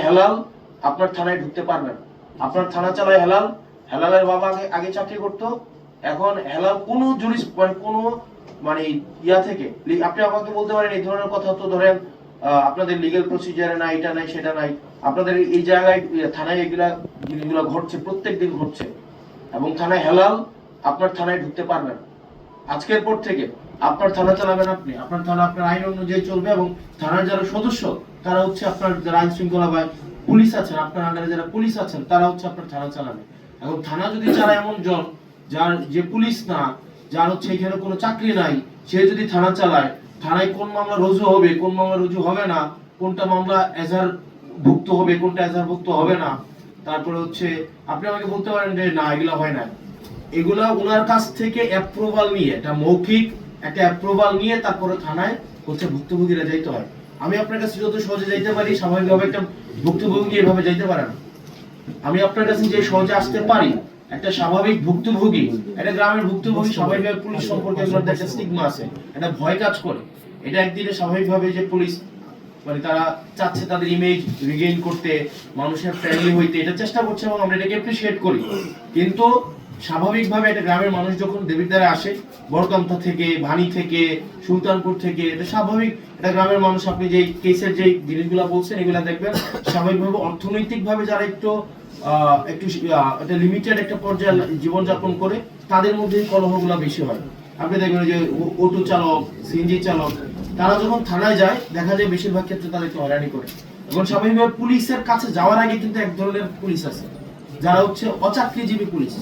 হেলাল আপনার থানায় ঢুকতে পারবেন। আপনার থানা চালায় হেলাল। হেলালের বাবা আগে চাকরি করতো। এখন হেলাল কোনো কোনো ইয়া থেকে আপনি আমাকে বলতে পারেন এই ধরনের কথা, তো ধরেন আপনাদের লিগ্যাল প্রসিজারে নাই, এটা নাই, সেটা নাই। আপনাদের এই জায়গায় থানায় এগুলা জিনিসগুলো ঘটছে, প্রত্যেক দিন ঘটছে। এবং থানায় হেলাল আপনার থানায় ঢুকতে পারবেন। আজকের পর থেকে আপনার থানা চালাবেন আপনি, আপনার থানা আপনার আইন অনুযায়ী চলবে। এবং থানার যারা সদস্য তারা হচ্ছে আপনার যারা আইন শৃঙ্খলা বা পুলিশ আছেন, আপনার আন্ডারে যারা পুলিশ আছেন তারা হচ্ছে আপনার থানা চালাবে। এবং থানা যদি চালায় এমন জন যার যে পুলিশ না, যার হচ্ছে এখানে কোনো চাকরি নাই, সে যদি থানা চালায়, থানায় কোন মামলা রুজু হবে, কোন মামলা রুজু হবে না, কোনটা মামলা এজাহার ভুক্ত হবে, কোনটা এজাহার ভুক্ত হবে না, তারপরে হচ্ছে আপনি আমাকে বলতে পারেন যে না এগুলা হয় না, এগুলা ওনার কাছ থেকে অ্যাপ্রুভাল নিয়ে, এটা মৌখিক একটা অ্যাপ্রুভাল নিয়ে তারপরে থানায় হচ্ছে ভুক্তভোগীরা যাইতে হয়। আমি আপনার কাছে যত সহজে যাইতে পারি, স্বাভাবিকভাবে একটা ভুক্তভোগী এভাবে যাইতে পারে না। আমি আপনার কাছে যে সহজে আসতে পারি, একটা স্বাভাবিক ভুক্তভোগী, একটা গ্রামের ভুক্তভোগী স্বাভাবিকভাবে পুলিশ সম্পর্কে একটা স্টিগমা আছে, একটা ভয় কাজ করে। এটা একদিনে স্বাভাবিকভাবে যে পুলিশ তারা চাচ্ছে তাদের ইমেজ রিগেইন করতে, মানুষের ফ্রেন্ডলি হইতে, এটা চেষ্টা করছে এবং আমরা এটাকে অ্যাপ্রিশিয়েট করি। কিন্তু স্বাভাবিকভাবে একটা গ্রামের মানুষ যখন দেবীদ্বারে আসে, বড়কান্থা থেকে, ভানি থেকে, সুলতানপুর থেকে, এটা স্বাভাবিক একটা গ্রামের মানুষ, আপনি যে কেসের যে জিনিসগুলো বলছেন এগুলা দেখবেন স্বাভাবিকভাবে অর্থনৈতিকভাবে যারা একটু একটা লিমিটেড একটা পর্যায়ে জীবনযাপন করে, তাদের মধ্যে কলহগুলো বেশি হয়। আপনি দেখবেন যে অটো চালক, সিএনজি চালক, তারা যখন থানায় যায় দেখা যায় বেশিরভাগ ক্ষেত্রে তাদেরকে হয়রানি করে। এখন স্বাভাবিকভাবে পুলিশের কাছে যাওয়ার আগে কিন্তু এক ধরনের পুলিশ আছে যারা হচ্ছে অচাকরিজীবী পুলিশ।